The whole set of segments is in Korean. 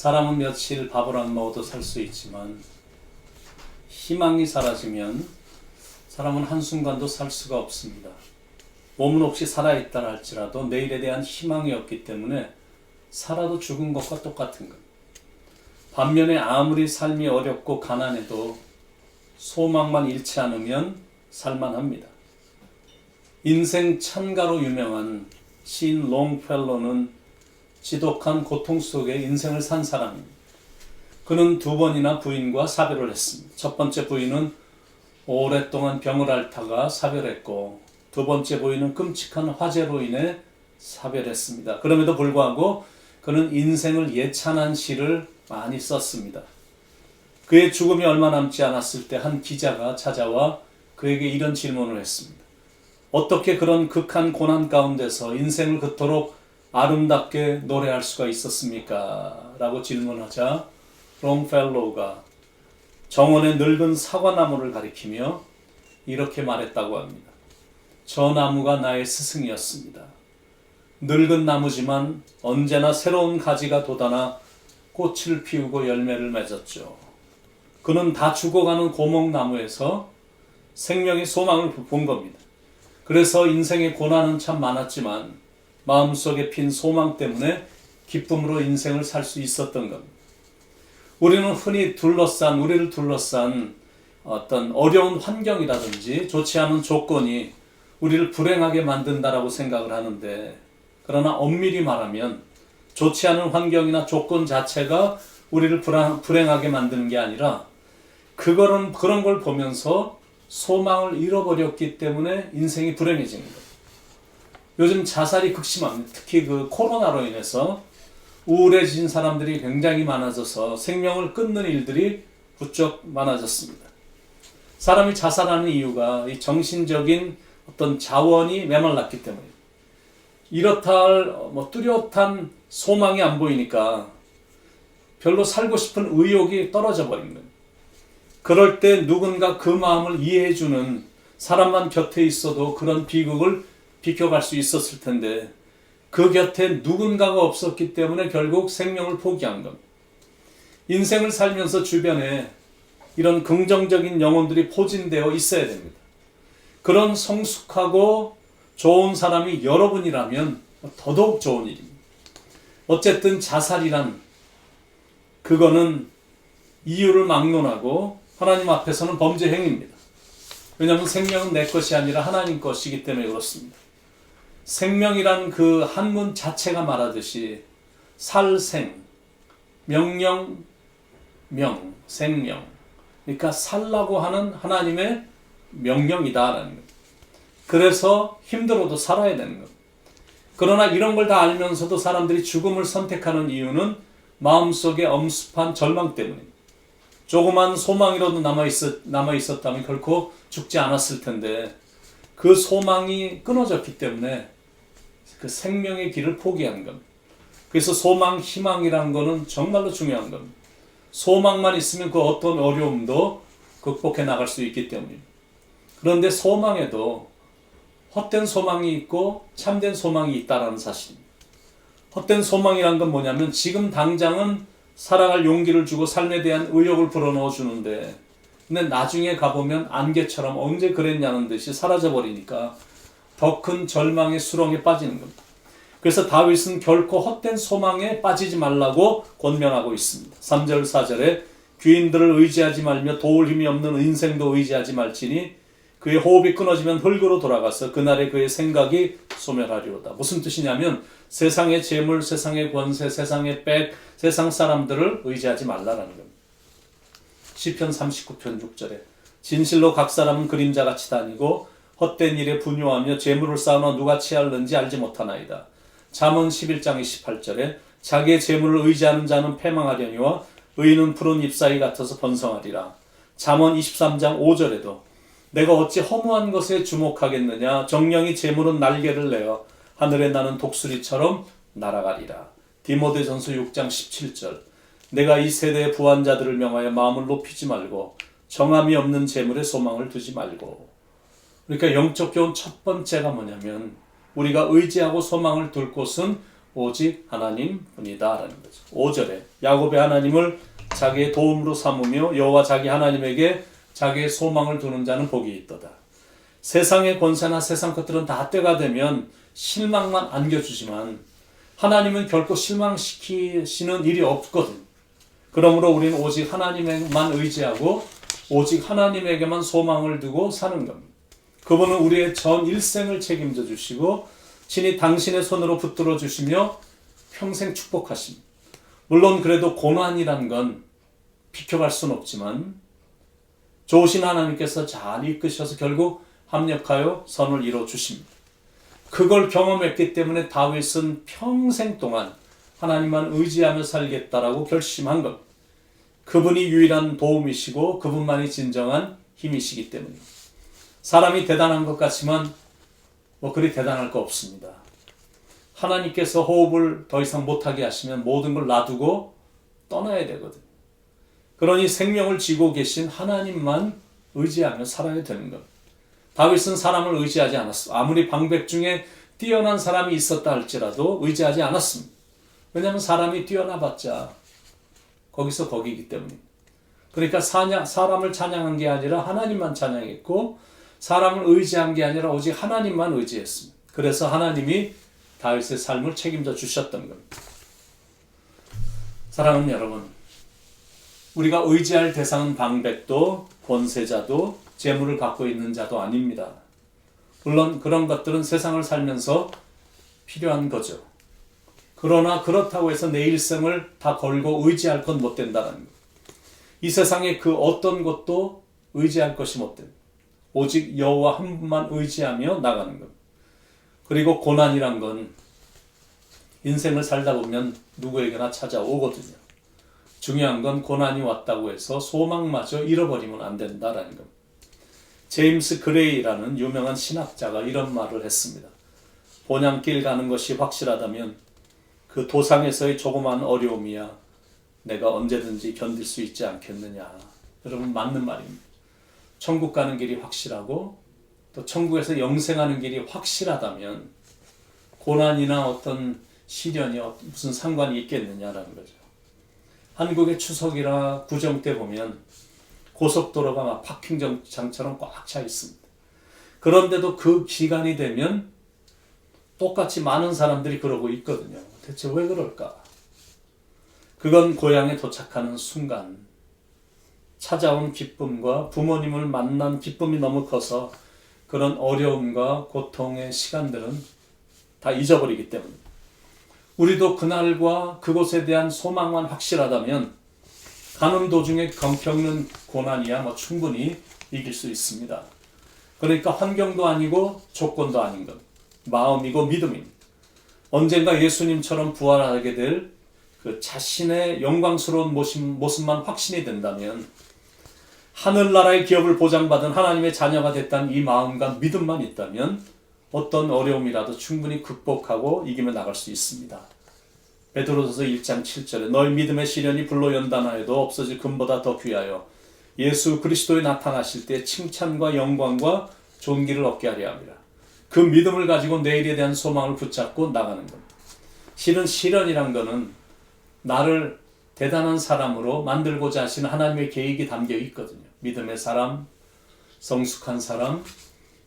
사람은 며칠 밥을 안 먹어도 살 수 있지만 희망이 사라지면 사람은 한순간도 살 수가 없습니다. 몸은 혹시 살아있다 할지라도 내일에 대한 희망이 없기 때문에 살아도 죽은 것과 똑같은 것. 반면에 아무리 삶이 어렵고 가난해도 소망만 잃지 않으면 살만합니다. 인생 찬가로 유명한 시인 롱펠로는 지독한 고통 속에 인생을 산 사람입니다. 그는 2번이나 부인과 사별을 했습니다. 첫 번째 부인은 오랫동안 병을 앓다가 사별했고, 2번째 부인은 끔찍한 화재로 인해 사별했습니다. 그럼에도 불구하고 그는 인생을 예찬한 시를 많이 썼습니다. 그의 죽음이 얼마 남지 않았을 때 한 기자가 찾아와 그에게 이런 질문을 했습니다. 어떻게 그런 극한 고난 가운데서 인생을 그토록 아름답게 노래할 수가 있었습니까? 라고 질문하자 롱펠로우가 정원의 늙은 사과나무를 가리키며 이렇게 말했다고 합니다. 저 나무가 나의 스승이었습니다. 늙은 나무지만 언제나 새로운 가지가 돋아나 꽃을 피우고 열매를 맺었죠. 그는 다 죽어가는 고목나무에서 생명의 소망을 본 겁니다. 그래서 인생의 고난은 참 많았지만 마음속에 핀 소망 때문에 기쁨으로 인생을 살 수 있었던 겁니다. 우리는 흔히 우리를 둘러싼 어떤 어려운 환경이라든지 좋지 않은 조건이 우리를 불행하게 만든다라고 생각을 하는데, 그러나 엄밀히 말하면 좋지 않은 환경이나 조건 자체가 우리를 불행하게 만드는 게 아니라 그런 걸 보면서 소망을 잃어버렸기 때문에 인생이 불행해진 거예요. 요즘 자살이 극심합니다. 특히 그 코로나로 인해서 우울해진 사람들이 굉장히 많아져서 생명을 끊는 일들이 부쩍 많아졌습니다. 사람이 자살하는 이유가 이 정신적인 어떤 자원이 메말랐기 때문입니다. 이렇다 할 뚜렷한 소망이 안 보이니까 별로 살고 싶은 의욕이 떨어져 버린 거예요. 그럴 때 누군가 그 마음을 이해해주는 사람만 곁에 있어도 그런 비극을 비켜갈 수 있었을 텐데 그 곁에 누군가가 없었기 때문에 결국 생명을 포기한 겁니다. 인생을 살면서 주변에 이런 긍정적인 영혼들이 포진되어 있어야 됩니다. 그런 성숙하고 좋은 사람이 여러분이라면 더더욱 좋은 일입니다. 어쨌든 자살이란 그거는 이유를 막론하고 하나님 앞에서는 범죄 행위입니다. 왜냐하면 생명은 내 것이 아니라 하나님 것이기 때문에 그렇습니다. 생명이란 그 한문 자체가 말하듯이 살생, 명령, 명, 생명. 그러니까 살라고 하는 하나님의 명령이다라는 거예요. 그래서 힘들어도 살아야 되는 거예요. 그러나 이런 걸 다 알면서도 사람들이 죽음을 선택하는 이유는 마음속에 엄습한 절망 때문입니다. 조그만 소망이라도 남아있었다면 결코 죽지 않았을 텐데 그 소망이 끊어졌기 때문에 그 생명의 길을 포기한 겁니다. 그래서 소망, 희망이란 거는 정말로 중요한 겁니다. 소망만 있으면 그 어떤 어려움도 극복해 나갈 수 있기 때문입니다. 그런데 소망에도 헛된 소망이 있고 참된 소망이 있다는 사실입니다. 헛된 소망이란 건 뭐냐면 지금 당장은 살아갈 용기를 주고 삶에 대한 의욕을 불어넣어 주는데 근데 나중에 가보면 안개처럼 언제 그랬냐는 듯이 사라져버리니까 더 큰 절망의 수렁에 빠지는 겁니다. 그래서 다윗은 결코 헛된 소망에 빠지지 말라고 권면하고 있습니다. 3절 4절에 귀인들을 의지하지 말며 도울 힘이 없는 인생도 의지하지 말지니 그의 호흡이 끊어지면 흙으로 돌아가서 그날에 그의 생각이 소멸하리로다. 무슨 뜻이냐면 세상의 재물, 세상의 권세, 세상의 백, 세상 사람들을 의지하지 말라라는 겁니다. 시편 39편 6절에 진실로 각 사람은 그림자같이 다니고 헛된 일에 분요하며 재물을 쌓아놓아 누가 취할는지 알지 못하나이다. 잠언 11장 28절에 자기의 재물을 의지하는 자는 패망하려니와 의인은 푸른 잎사귀 같아서 번성하리라. 잠언 23장 5절에도 내가 어찌 허무한 것에 주목하겠느냐. 정령이 재물은 날개를 내어 하늘에 나는 독수리처럼 날아가리라. 디모데전서 6장 17절 내가 이 세대의 부한 자들을 명하여 마음을 높이지 말고 정함이 없는 재물에 소망을 두지 말고. 그러니까 영적 교훈 첫 번째가 뭐냐면 우리가 의지하고 소망을 둘 곳은 오직 하나님뿐이다 라는 거죠. 5절에 야곱의 하나님을 자기의 도움으로 삼으며 여호와 자기 하나님에게 자기의 소망을 두는 자는 복이 있도다. 세상의 권세나 세상 것들은 다 때가 되면 실망만 안겨주지만 하나님은 결코 실망시키시는 일이 없거든. 그러므로 우리는 오직 하나님에만 의지하고 오직 하나님에게만 소망을 두고 사는 겁니다. 그분은 우리의 전 일생을 책임져 주시고 친히 당신의 손으로 붙들어 주시며 평생 축복하십니다. 물론 그래도 고난이란 건 비켜갈 수는 없지만 좋으신 하나님께서 잘 이끄셔서 결국 합력하여 선을 이루어 주십니다. 그걸 경험했기 때문에 다윗은 평생 동안 하나님만 의지하며 살겠다라고 결심한 것. 그분이 유일한 도움이시고 그분만이 진정한 힘이시기 때문입니다. 사람이 대단한 것 같지만 그리 대단할 거 없습니다. 하나님께서 호흡을 더 이상 못하게 하시면 모든 걸 놔두고 떠나야 되거든요. 그러니 생명을 쥐고 계신 하나님만 의지하며 살아야 되는 것. 다윗은 사람을 의지하지 않았어. 아무리 방백 중에 뛰어난 사람이 있었다 할지라도 의지하지 않았습니다. 왜냐하면 사람이 뛰어나봤자 거기서 거기이기 때문입니다. 그러니까 사람을 찬양한 게 아니라 하나님만 찬양했고 사람을 의지한 게 아니라 오직 하나님만 의지했습니다. 그래서 하나님이 다윗의 삶을 책임져 주셨던 겁니다. 사랑하는 여러분, 우리가 의지할 대상은 방백도 권세자도 재물을 갖고 있는 자도 아닙니다. 물론 그런 것들은 세상을 살면서 필요한 거죠. 그러나 그렇다고 해서 내 일생을 다 걸고 의지할 건 못 된다는 것. 이 세상에 그 어떤 것도 의지할 것이 못 됩니다. 오직 여호와 한 분만 의지하며 나가는 것. 그리고 고난이란 건 인생을 살다 보면 누구에게나 찾아오거든요. 중요한 건 고난이 왔다고 해서 소망마저 잃어버리면 안 된다라는 것. 제임스 그레이라는 유명한 신학자가 이런 말을 했습니다. 본향길 가는 것이 확실하다면 그 도상에서의 조그만 어려움이야 내가 언제든지 견딜 수 있지 않겠느냐. 여러분 맞는 말입니다. 천국 가는 길이 확실하고 또 천국에서 영생하는 길이 확실하다면 고난이나 어떤 시련이 무슨 상관이 있겠느냐라는 거죠. 한국의 추석이나 구정 때 보면 고속도로가 막 파킹장처럼 꽉 차 있습니다. 그런데도 그 기간이 되면 똑같이 많은 사람들이 그러고 있거든요. 대체 왜 그럴까? 그건 고향에 도착하는 순간 찾아온 기쁨과 부모님을 만난 기쁨이 너무 커서 그런 어려움과 고통의 시간들은 다 잊어버리기 때문입니다. 우리도 그날과 그곳에 대한 소망만 확실하다면 가는 도중에 겪는 고난이야 충분히 이길 수 있습니다. 그러니까 환경도 아니고 조건도 아닌 것, 마음이고 믿음입니다. 언젠가 예수님처럼 부활하게 될 그 자신의 영광스러운 모습만 확신이 된다면 하늘나라의 기업을 보장받은 하나님의 자녀가 됐다는 이 마음과 믿음만 있다면 어떤 어려움이라도 충분히 극복하고 이기며 나갈 수 있습니다. 베드로전서 1장 7절에 너희 믿음의 시련이 불로 연단하여도 없어질 금보다 더 귀하여 예수 그리스도에 나타나실 때 칭찬과 영광과 존귀를 얻게 하려 합니다. 그 믿음을 가지고 내일에 대한 소망을 붙잡고 나가는 겁니다. 실은 시련이란 거는 나를 대단한 사람으로 만들고자 하시는 하나님의 계획이 담겨 있거든요. 믿음의 사람, 성숙한 사람,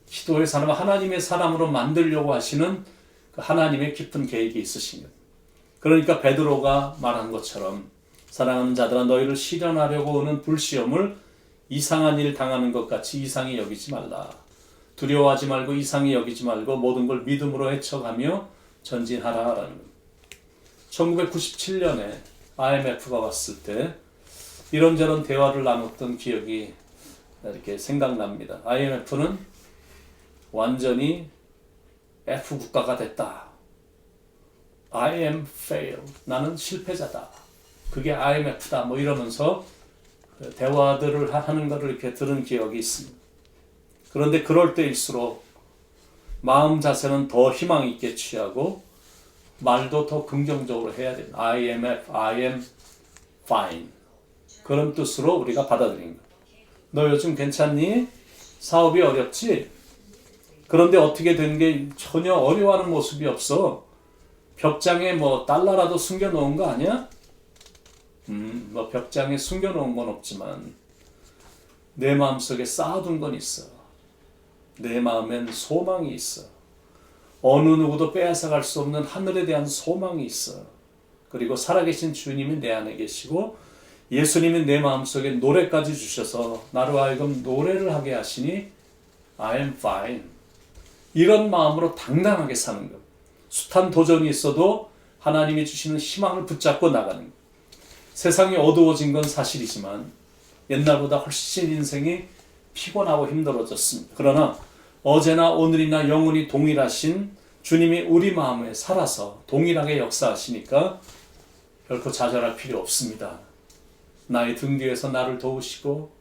기도의 사람, 하나님의 사람으로 만들려고 하시는 그 하나님의 깊은 계획이 있으신 것. 그러니까 베드로가 말한 것처럼 사랑하는 자들아 너희를 시련하려고 오는 불시험을 이상한 일 당하는 것 같이 이상히 여기지 말라. 두려워하지 말고 이상히 여기지 말고 모든 걸 믿음으로 헤쳐가며 전진하라라는 겁니다. 1997년에 IMF가 왔을 때 이런저런 대화를 나눴던 기억이 이렇게 생각납니다. IMF는 완전히 F 국가가 됐다. I am fail. 나는 실패자다. 그게 IMF다. 이러면서 대화들을 하는 것을 이렇게 들은 기억이 있습니다. 그런데 그럴 때일수록 마음 자세는 더 희망 있게 취하고 말도 더 긍정적으로 해야 됩니다. IMF, I am fine. 그런 뜻으로 우리가 받아들인 거예요. 너 요즘 괜찮니? 사업이 어렵지? 그런데 어떻게 된 게 전혀 어려워하는 모습이 없어. 벽장에 뭐 달러라도 숨겨놓은 거 아니야? 뭐 벽장에 숨겨놓은 건 없지만 내 마음속에 쌓아둔 건 있어. 내 마음엔 소망이 있어. 어느 누구도 빼앗아갈 수 없는 하늘에 대한 소망이 있어. 그리고 살아계신 주님이 내 안에 계시고 예수님이 내 마음속에 노래까지 주셔서 나로 하여금 노래를 하게 하시니 I am fine. 이런 마음으로 당당하게 사는 것. 숱한 도전이 있어도 하나님이 주시는 희망을 붙잡고 나가는 것. 세상이 어두워진 건 사실이지만 옛날보다 훨씬 인생이 피곤하고 힘들어졌습니다. 그러나 어제나 오늘이나 영원히 동일하신 주님이 우리 마음에 살아서 동일하게 역사하시니까 결코 좌절할 필요 없습니다. 나의 등 뒤에서 나를 도우시고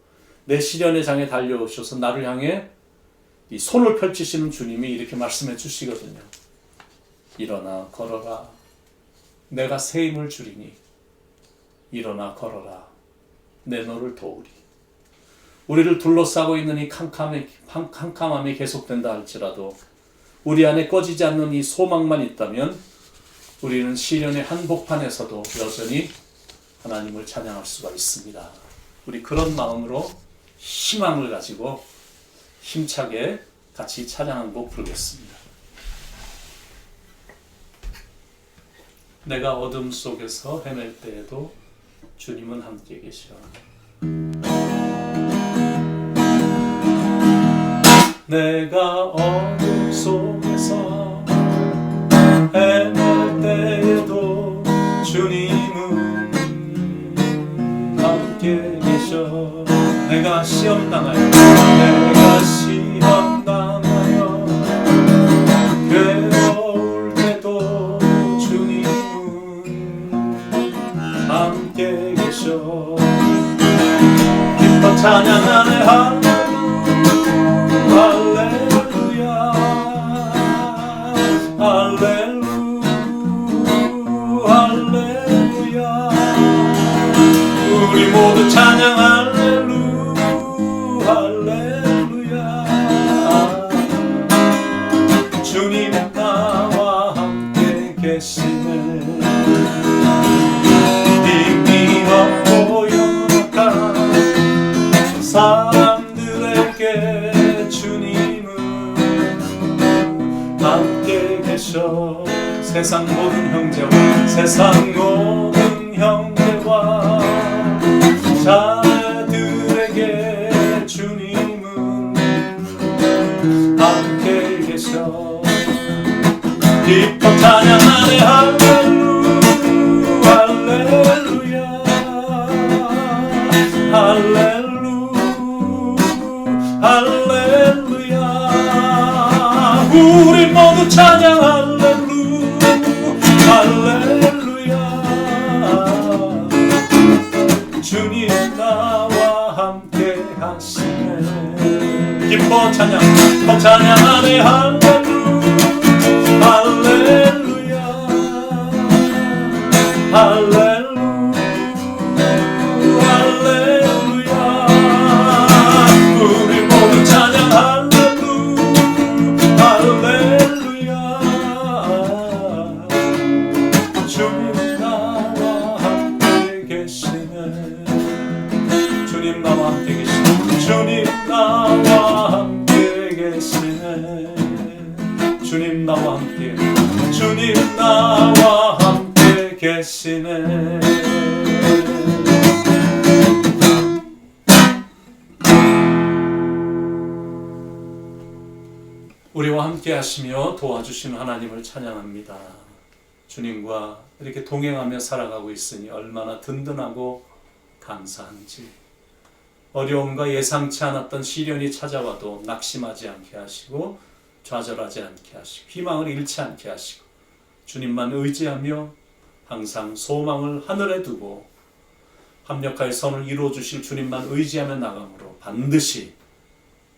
내 시련의 장에 달려오셔서 나를 향해 이 손을 펼치시는 주님이 이렇게 말씀해 주시거든요. 일어나 걸어라. 내가 새 힘을 주리니 일어나 걸어라. 내 너를 도우리. 우리를 둘러싸고 있는 이 캄캄함이 계속된다 할지라도 우리 안에 꺼지지 않는 이 소망만 있다면 우리는 시련의 한복판에서도 여전히 하나님을 찬양할 수가 있습니다. 우리 그런 마음으로 희망을 가지고 힘차게 같이 찬양한 곡 부르겠습니다. 내가 어둠 속에서 헤맬 때에도 주님은 함께 계셔. 내가 어둠 속에서 헤맬 때에도 주님은 함께 계셔. 내가 시험당하여 괴로울 때도 주님은 함께 계셔. 기뻐 찬양하네 할렐루야 할렐루야. 우리 모두 찬양 할렐루야. 주님 나와 함께 계시네. 힘이 없고 연약한 사람들에게 주님은 함께 계셔. 세상 모든 형제와 자들에게 주님은 함께 계셔. 기뻐 찬양하네 할렐루야. 우리 모두 찬양 할렐루야. 주님 나와 함께 하시네. 기뻐 찬양하네 할렐루야. 우리 모두 찬양 할렐루야. 주님 나와 함께 계시네. 주님 나와 함께 계시네. 주님 나와 함께 계시네. 주님 나와 함께 계시네. 우리와 함께 하시며 도와주시는 하나님을 찬양합니다. 주님과 이렇게 동행하며 살아가고 있으니 얼마나 든든하고 감사한지. 어려움과 예상치 않았던 시련이 찾아와도 낙심하지 않게 하시고 좌절하지 않게 하시고 희망을 잃지 않게 하시고 주님만 의지하며 항상 소망을 하늘에 두고 합력하여 선을 이루어주실 주님만 의지하며 나감으로 반드시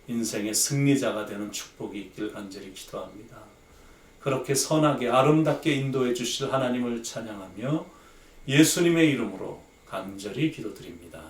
인생의 승리자가 되는 축복이 있길 간절히 기도합니다. 그렇게 선하게 아름답게 인도해 주실 하나님을 찬양하며 예수님의 이름으로 간절히 기도드립니다.